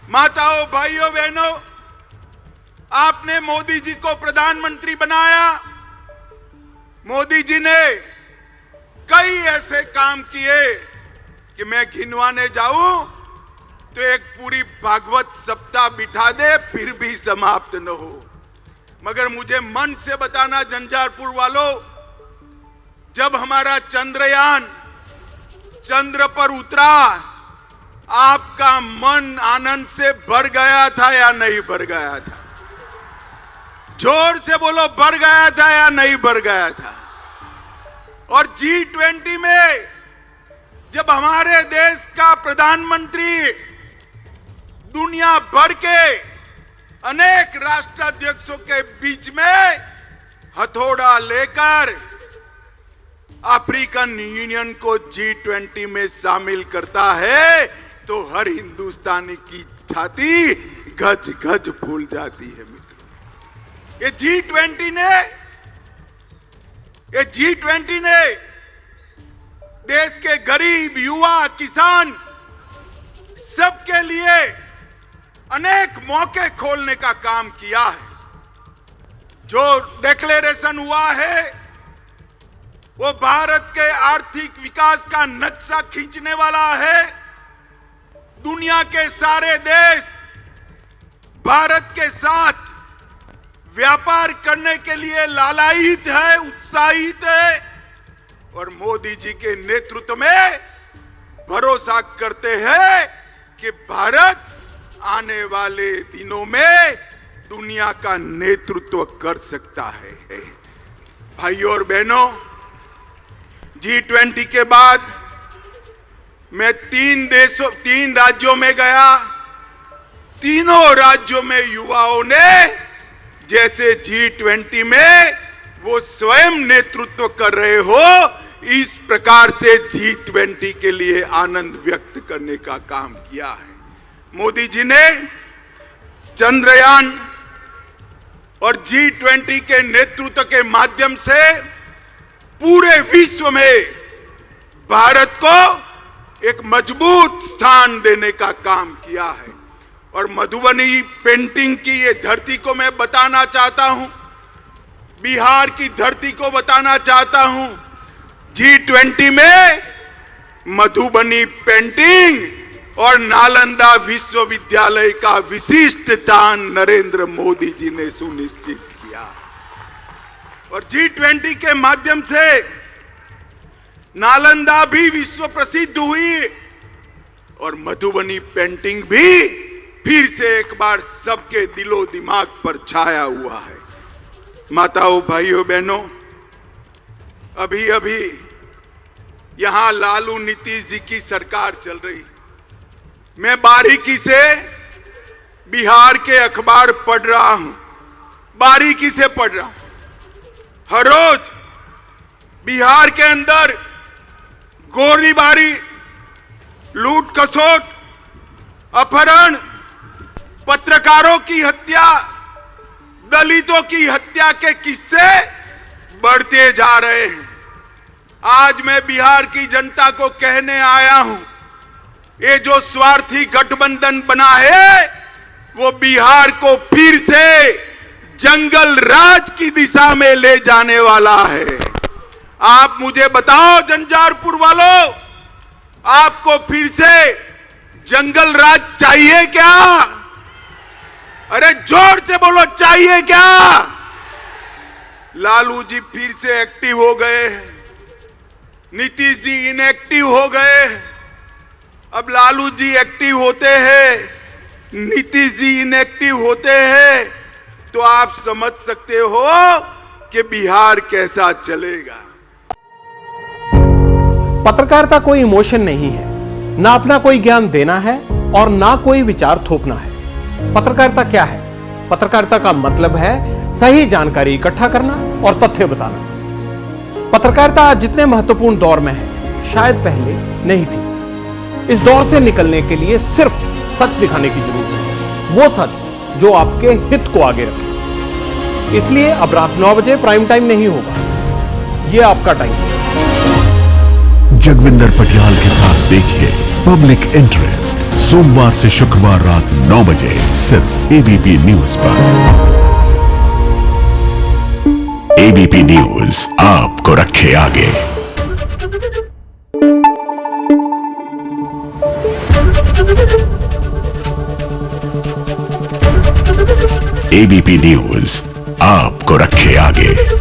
माताओं, भाइयों, बहनों, आपने मोदी जी को प्रधानमंत्री बनाया। मोदी जी ने कई ऐसे काम किए कि मैं गिनवाने जाऊं तो एक पूरी भागवत सप्ताह बिठा दे फिर भी समाप्त न हो। मगर मुझे मन से बताना झंझारपुर वालों, जब हमारा चंद्रयान चंद्र पर उतरा, आपका मन आनंद से भर गया था या नहीं भर गया था? जोर से बोलो, भर गया था या नहीं भर गया था? और G20 में जब हमारे देश का प्रधानमंत्री दुनिया भर के अनेक राष्ट्राध्यक्षों के बीच में हथौड़ा लेकर अफ्रीकन यूनियन को G20 में शामिल करता है, तो हर हिंदुस्तानी की छाती गज गज फूल जाती है। मित्रों, ये G20 ने देश के गरीब, युवा, किसान सबके लिए अनेक मौके खोलने का काम किया है। जो डिक्लेरेशन हुआ है वो भारत के आर्थिक विकास का नक्शा खींचने वाला है। दुनिया के सारे देश भारत के साथ व्यापार करने के लिए लालायित है, उत्साहित है, और मोदी जी के नेतृत्व में भरोसा करते हैं कि भारत आने वाले दिनों में दुनिया का नेतृत्व कर सकता है। भाइयों और बहनों, G20 के बाद मैं 3 राज्यों में गया। तीनों राज्यों में युवाओं ने जैसे G20 में वो स्वयं नेतृत्व कर रहे हो, इस प्रकार से G20 के लिए आनंद व्यक्त करने का काम किया है। मोदी जी ने चंद्रयान और G20 के नेतृत्व के माध्यम से पूरे विश्व में भारत को एक मजबूत स्थान देने का काम किया है। और मधुबनी पेंटिंग की ये धरती को मैं बताना चाहता हूं, बिहार की धरती को बताना चाहता हूं। G20 में मधुबनी पेंटिंग और नालंदा विश्वविद्यालय का विशिष्ट दान नरेंद्र मोदी जी ने सुनिश्चित किया। और G20 के माध्यम से नालंदा भी विश्व प्रसिद्ध हुई और मधुबनी पेंटिंग भी फिर से एक बार सबके दिलो दिमाग पर छाया हुआ है। माताओं, भाइयों, बहनों, अभी अभी यहां लालू नीतीश जी की सरकार चल रही। मैं बारीकी से बिहार के अखबार पढ़ रहा हूं, बारीकी से पढ़ रहा हूं। हर रोज बिहार के अंदर गोलीबारी, लूट खसोट, अपहरण, पत्रकारों की हत्या, दलितों की हत्या के किस्से बढ़ते जा रहे हैं। आज मैं बिहार की जनता को कहने आया हूं, ये जो स्वार्थी गठबंधन बना है वो बिहार को फिर से जंगल राज की दिशा में ले जाने वाला है। आप मुझे बताओ झंझारपुर वालों, आपको फिर से जंगल राज चाहिए क्या? अरे जोर से बोलो, चाहिए क्या? लालू जी फिर से एक्टिव हो गए हैं, नीतीश जी इनएक्टिव हो गए। अब लालू जी एक्टिव होते हैं, नीतीश जी इनएक्टिव होते हैं, तो आप समझ सकते हो कि बिहार कैसा चलेगा। पत्रकारिता कोई इमोशन नहीं है, ना अपना कोई ज्ञान देना है और ना कोई विचार थोपना है। पत्रकारिता क्या है? पत्रकारिता का मतलब है सही जानकारी इकट्ठा करना और तथ्य बताना। पत्रकारिता आज जितने महत्वपूर्ण दौर में है, शायद पहले नहीं थी। इस दौर से निकलने के लिए सिर्फ सच दिखाने की जरूरत है, वो सच जो आपके हित को आगे रखे। इसलिए अब रात 9 बजे प्राइम टाइम नहीं होगा, ये आपका टाइम है। जगविंदर पटियाल के साथ देखिए पब्लिक इंटरेस्ट सोमवार से शुक्रवार रात 9 बजे सिर्फ एबीपी न्यूज पर। एबीपी न्यूज आपको रखे आगे। एबीपी न्यूज आपको रखे आगे।